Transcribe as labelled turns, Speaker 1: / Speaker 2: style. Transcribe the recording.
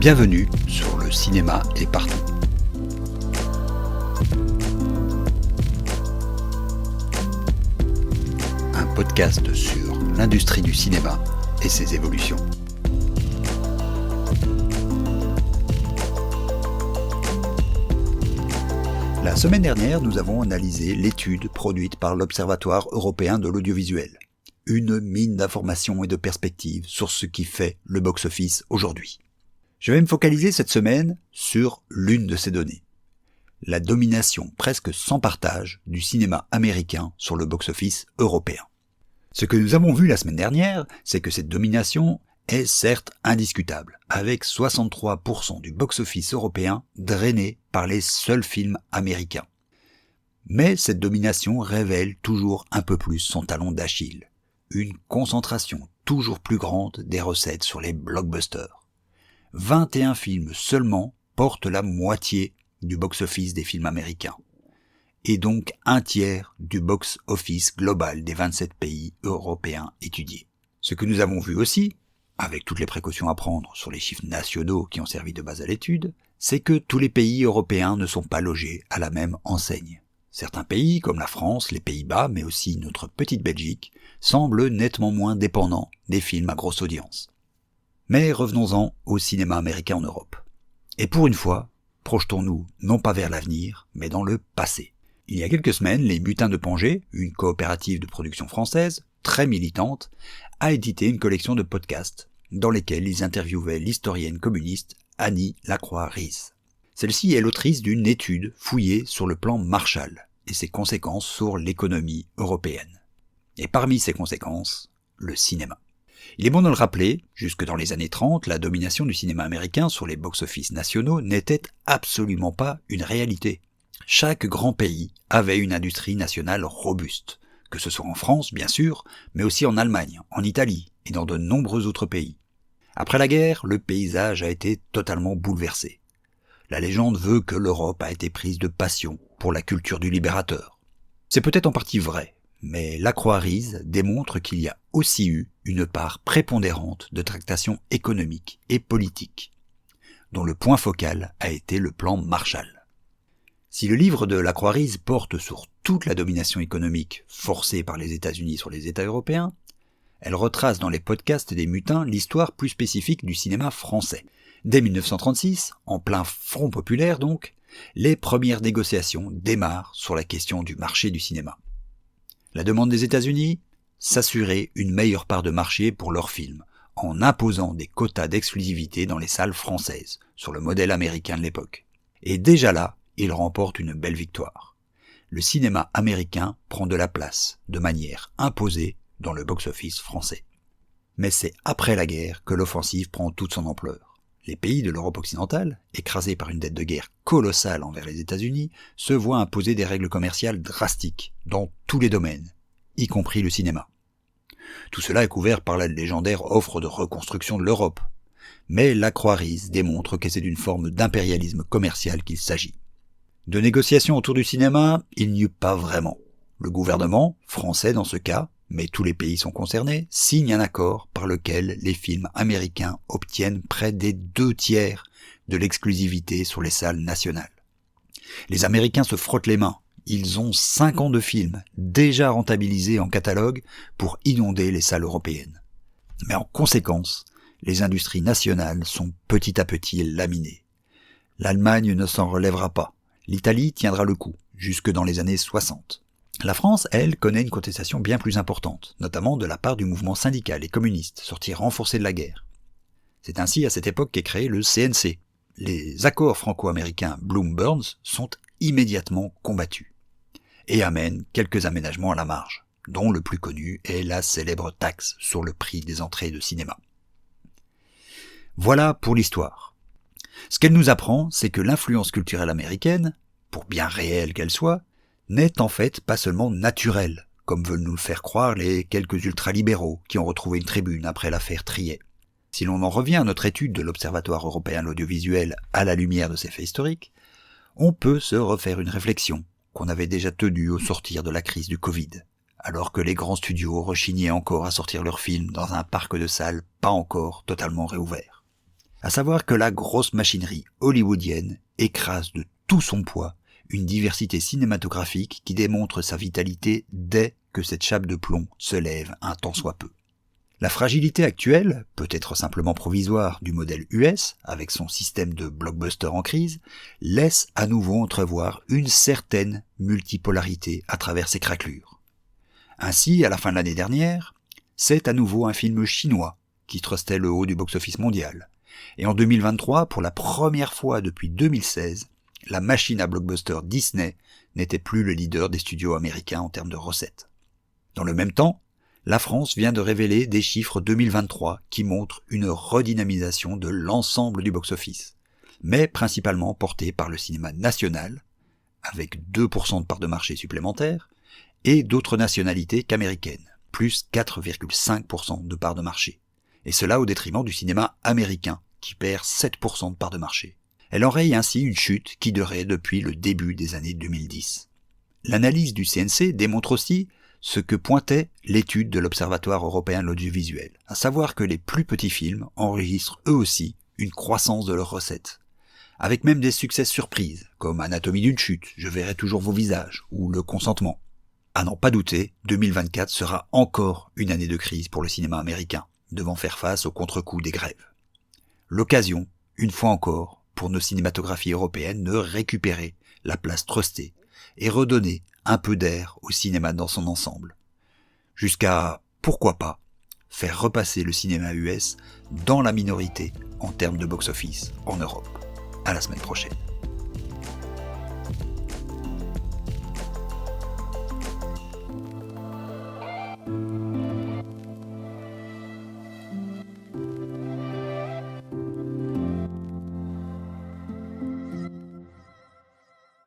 Speaker 1: Bienvenue sur Le cinéma est partout. Un podcast sur l'industrie du cinéma et ses évolutions. La semaine dernière, nous avons analysé l'étude produite par l'Observatoire européen de l'audiovisuel. Une mine d'informations et de perspectives sur ce qui fait le box-office aujourd'hui. Je vais me focaliser cette semaine sur l'une de ces données. La domination presque sans partage du cinéma américain sur le box-office européen. Ce que nous avons vu la semaine dernière, c'est que cette domination est certes indiscutable, avec 63% du box-office européen drainé par les seuls films américains. Mais cette domination révèle toujours un peu plus son talon d'Achille. Une concentration toujours plus grande des recettes sur les blockbusters. 21 films seulement portent la moitié du box-office des films américains, et donc un tiers du box-office global des 27 pays européens étudiés. Ce que nous avons vu aussi, avec toutes les précautions à prendre sur les chiffres nationaux qui ont servi de base à l'étude, c'est que tous les pays européens ne sont pas logés à la même enseigne. Certains pays, comme la France, les Pays-Bas, mais aussi notre petite Belgique, semblent nettement moins dépendants des films à grosse audience. Mais revenons-en au cinéma américain en Europe. Et pour une fois, projetons-nous non pas vers l'avenir, mais dans le passé. Il y a quelques semaines, les Mutins de Pangée, une coopérative de production française, très militante, a édité une collection de podcasts dans lesquels ils interviewaient l'historienne communiste Annie Lacroix-Riis. Celle-ci est l'autrice d'une étude fouillée sur le plan Marshall et ses conséquences sur l'économie européenne. Et parmi ces conséquences, le cinéma. Il est bon de le rappeler, jusque dans les années 30, la domination du cinéma américain sur les box-office nationaux n'était absolument pas une réalité. Chaque grand pays avait une industrie nationale robuste, que ce soit en France, bien sûr, mais aussi en Allemagne, en Italie et dans de nombreux autres pays. Après la guerre, le paysage a été totalement bouleversé. La légende veut que l'Europe a été prise de passion pour la culture du libérateur. C'est peut-être en partie vrai, mais Lacroix-Riis démontre qu'il y a aussi eu une part prépondérante de tractation économique et politique, dont le point focal a été le plan Marshall. Si le livre de Lacroix-Riis porte sur toute la domination économique forcée par les États-Unis sur les États européens, elle retrace dans les podcasts des Mutins l'histoire plus spécifique du cinéma français. Dès 1936, en plein Front populaire donc, les premières négociations démarrent sur la question du marché du cinéma. La demande des États-Unis, s'assurer une meilleure part de marché pour leurs films, en imposant des quotas d'exclusivité dans les salles françaises, sur le modèle américain de l'époque. Et déjà là, ils remportent une belle victoire. Le cinéma américain prend de la place, de manière imposée, dans le box-office français. Mais c'est après la guerre que l'offensive prend toute son ampleur. Les pays de l'Europe occidentale, écrasés par une dette de guerre colossale envers les États-Unis, se voient imposer des règles commerciales drastiques dans tous les domaines, y compris le cinéma. Tout cela est couvert par la légendaire offre de reconstruction de l'Europe. Mais Lacroix-Riis démontre que c'est d'une forme d'impérialisme commercial qu'il s'agit. De négociations autour du cinéma, il n'y eut pas vraiment. Le gouvernement, français dans ce cas, mais tous les pays sont concernés, signe un accord par lequel les films américains obtiennent près des 2/3 de l'exclusivité sur les salles nationales. Les Américains se frottent les mains. Ils ont 5 ans de films déjà rentabilisés en catalogue pour inonder les salles européennes. Mais en conséquence, les industries nationales sont petit à petit laminées. L'Allemagne ne s'en relèvera pas. L'Italie tiendra le coup, jusque dans les années 60. La France, elle, connaît une contestation bien plus importante, notamment de la part du mouvement syndical et communiste, sorti renforcé de la guerre. C'est ainsi à cette époque qu'est créé le CNC. Les accords franco-américains Bloom-Burns sont immédiatement combattus et amènent quelques aménagements à la marge, dont le plus connu est la célèbre taxe sur le prix des entrées de cinéma. Voilà pour l'histoire. Ce qu'elle nous apprend, c'est que l'influence culturelle américaine, pour bien réelle qu'elle soit, n'est en fait pas seulement naturelle, comme veulent nous le faire croire les quelques ultralibéraux qui ont retrouvé une tribune après l'affaire Triet. Si l'on en revient à notre étude de l'Observatoire européen de l'audiovisuel à la lumière de ces faits historiques, on peut se refaire une réflexion qu'on avait déjà tenue au sortir de la crise du Covid, alors que les grands studios rechignaient encore à sortir leurs films dans un parc de salles pas encore totalement réouvert. À savoir que la grosse machinerie hollywoodienne écrase de tout son poids une diversité cinématographique qui démontre sa vitalité dès que cette chape de plomb se lève un tant soit peu. La fragilité actuelle, peut-être simplement provisoire, du modèle US, avec son système de blockbuster en crise, laisse à nouveau entrevoir une certaine multipolarité à travers ses craquelures. Ainsi, à la fin de l'année dernière, c'est à nouveau un film chinois qui trustait le haut du box-office mondial. Et en 2023, pour la première fois depuis 2016, la machine à blockbuster Disney n'était plus le leader des studios américains en termes de recettes. Dans le même temps, la France vient de révéler des chiffres 2023 qui montrent une redynamisation de l'ensemble du box-office, mais principalement portés par le cinéma national, avec 2% de part de marché supplémentaire, et d'autres nationalités qu'américaines, plus 4,5% de part de marché, et cela au détriment du cinéma américain, qui perd 7% de part de marché. Elle enraye ainsi une chute qui durait depuis le début des années 2010. L'analyse du CNC démontre aussi ce que pointait l'étude de l'Observatoire européen de l'audiovisuel, à savoir que les plus petits films enregistrent eux aussi une croissance de leurs recettes, avec même des succès surprises, comme Anatomie d'une chute, Je verrai toujours vos visages, ou Le consentement. À n'en pas douter, 2024 sera encore une année de crise pour le cinéma américain, devant faire face au contre-coup des grèves. L'occasion, une fois encore, pour nos cinématographies européennes de récupérer la place trustée et redonner un peu d'air au cinéma dans son ensemble. Jusqu'à, pourquoi pas, faire repasser le cinéma US dans la minorité en termes de box-office en Europe. À la semaine prochaine.